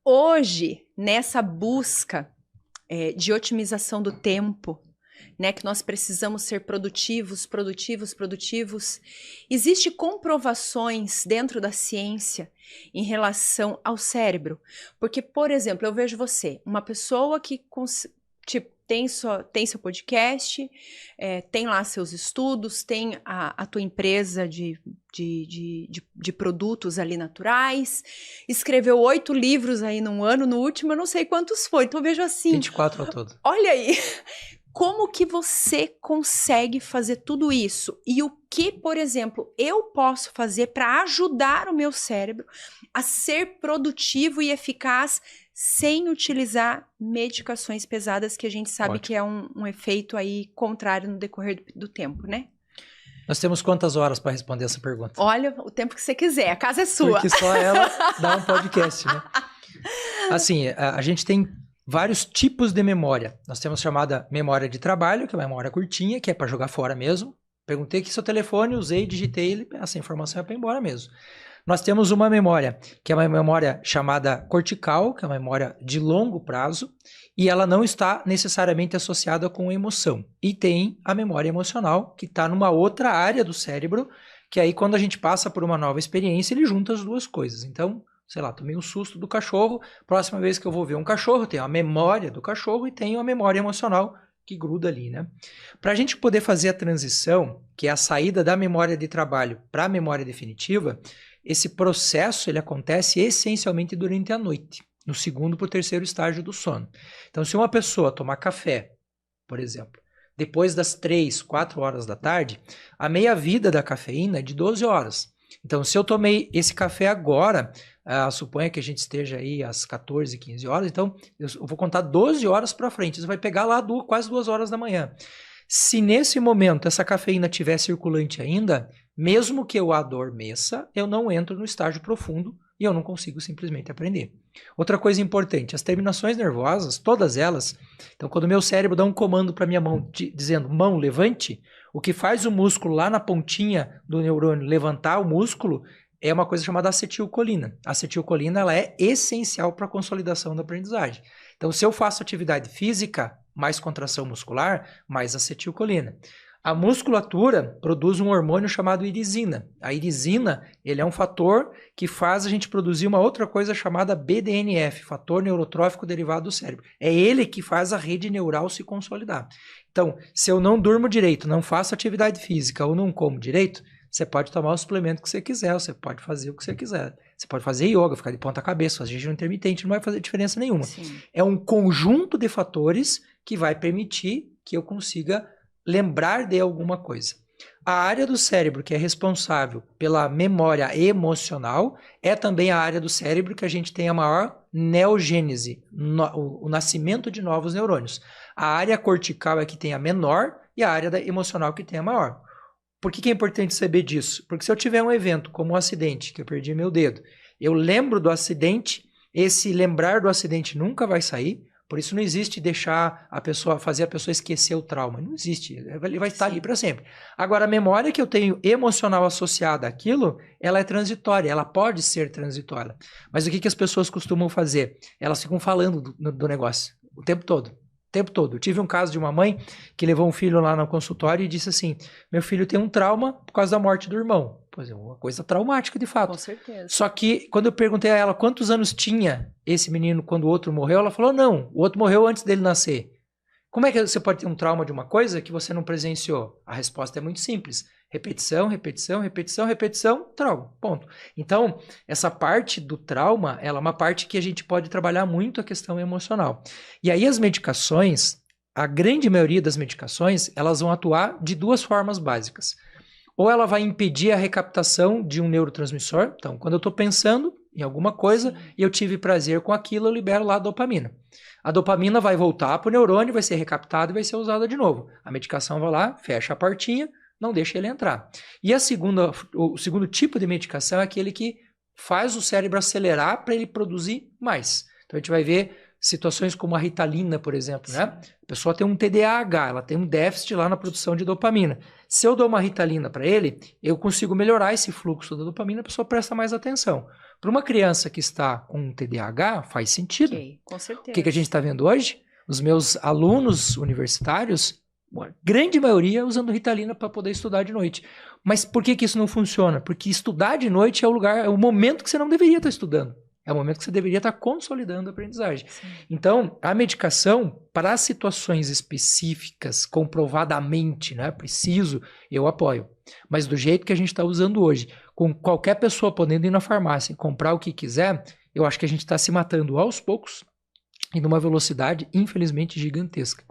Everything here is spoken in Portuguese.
Hoje, nessa busca de otimização do tempo, né, que nós precisamos ser produtivos, existe comprovações dentro da ciência em relação ao cérebro. Porque, por exemplo, eu vejo você, uma pessoa que tipo, tem seu podcast, tem lá seus estudos, tem a tua empresa de produtos ali naturais, escreveu 8 livros aí num ano, no último eu não sei quantos foi, então eu vejo assim... 24 ao todo. Olha aí, como que você consegue fazer tudo isso? E o que, por exemplo, eu posso fazer para ajudar o meu cérebro a ser produtivo e eficaz sem utilizar medicações pesadas, que a gente sabe que é um efeito aí contrário no decorrer do tempo, né? Nós temos quantas horas para responder essa pergunta? Olha, o tempo que você quiser, a casa é sua. Porque só ela dá um podcast, né? Assim, a gente tem vários tipos de memória. Nós temos chamada memória de trabalho, que é uma memória curtinha, que é para jogar fora mesmo. Perguntei aqui seu telefone, usei, digitei, essa informação é para ir embora mesmo. Nós temos uma memória, que é uma memória chamada cortical, que é uma memória de longo prazo, e ela não está necessariamente associada com emoção. E tem a memória emocional, que está numa outra área do cérebro, que aí quando a gente passa por uma nova experiência, ele junta as duas coisas. Então, sei lá, tomei um susto do cachorro, próxima vez que eu vou ver um cachorro, tenho a memória do cachorro e tenho a memória emocional que gruda ali, né? Para a gente poder fazer a transição, que é a saída da memória de trabalho para a memória definitiva, esse processo ele acontece essencialmente durante a noite, no segundo para o terceiro estágio do sono. Então, se uma pessoa tomar café, por exemplo, depois das 3, 4 horas da tarde, a meia-vida da cafeína é de 12 horas. Então, se eu tomei esse café agora, suponha que a gente esteja aí às 14, 15 horas, então eu vou contar 12 horas para frente, você vai pegar lá quase 2 horas da manhã. Se nesse momento essa cafeína estiver circulante ainda, mesmo que eu adormeça, eu não entro no estágio profundo e eu não consigo simplesmente aprender. Outra coisa importante, as terminações nervosas, todas elas, então quando o meu cérebro dá um comando para minha mão dizendo mão, levante, o que faz o músculo lá na pontinha do neurônio levantar o músculo é uma coisa chamada acetilcolina. A acetilcolina ela é essencial para a consolidação da aprendizagem. Então, se eu faço atividade física, mais contração muscular, mais acetilcolina. A musculatura produz um hormônio chamado irisina. A irisina ele é um fator que faz a gente produzir uma outra coisa chamada BDNF, fator neurotrófico derivado do cérebro. É ele que faz a rede neural se consolidar. Então, se eu não durmo direito, não faço atividade física ou não como direito, você pode tomar o suplemento que você quiser, você pode fazer o que você quiser. Você pode fazer yoga, ficar de ponta cabeça, fazer jejum intermitente, não vai fazer diferença nenhuma. Sim. É um conjunto de fatores que vai permitir que eu consiga lembrar de alguma coisa. A área do cérebro que é responsável pela memória emocional é também a área do cérebro que a gente tem a maior neogênese, o nascimento de novos neurônios. A área cortical é que tem a menor e a área emocional que tem a maior. Por que é importante saber disso? Porque se eu tiver um evento como um acidente, que eu perdi meu dedo, eu lembro do acidente, esse lembrar do acidente nunca vai sair, por isso não existe fazer a pessoa esquecer o trauma. Não existe, ele vai estar ali para sempre. Agora, a memória que eu tenho emocional associada àquilo, ela é transitória, ela pode ser transitória. Mas o que as pessoas costumam fazer? Elas ficam falando do negócio o tempo todo. O tempo todo. Eu tive um caso de uma mãe que levou um filho lá no consultório e disse assim, meu filho tem um trauma por causa da morte do irmão. Pois é, uma coisa traumática de fato. Com certeza. Só que quando eu perguntei a ela quantos anos tinha esse menino quando o outro morreu, ela falou, não, o outro morreu antes dele nascer. Como é que você pode ter um trauma de uma coisa que você não presenciou? A resposta é muito simples. Repetição, repetição, repetição, repetição, trauma, ponto. Então, essa parte do trauma, ela é uma parte que a gente pode trabalhar muito a questão emocional. E aí as medicações, a grande maioria das medicações, elas vão atuar de 2 formas básicas. Ou ela vai impedir a recaptação de um neurotransmissor. Então, quando eu estou pensando em alguma coisa e eu tive prazer com aquilo, eu libero lá a dopamina. A dopamina vai voltar para o neurônio, vai ser recaptada e vai ser usada de novo. A medicação vai lá, fecha a portinha, não deixa ele entrar. E o segundo tipo de medicação é aquele que faz o cérebro acelerar para ele produzir mais. Então a gente vai ver situações como a Ritalina, por exemplo, né? A pessoa tem um TDAH, ela tem um déficit lá na produção de dopamina. Se eu dou uma Ritalina para ele, eu consigo melhorar esse fluxo da dopamina, a pessoa presta mais atenção. Para uma criança que está com um TDAH, faz sentido. Com certeza. O que a gente está vendo hoje? Os meus alunos universitários, a grande maioria usando Ritalina para poder estudar de noite. Mas por que isso não funciona? Porque estudar de noite é o momento que você não deveria estar estudando. É o momento que você deveria estar consolidando a aprendizagem. Sim. Então, a medicação, para situações específicas, comprovadamente, né, preciso, eu apoio. Mas do jeito que a gente está usando hoje, com qualquer pessoa podendo ir na farmácia e comprar o que quiser, eu acho que a gente está se matando aos poucos e numa velocidade, infelizmente, gigantesca.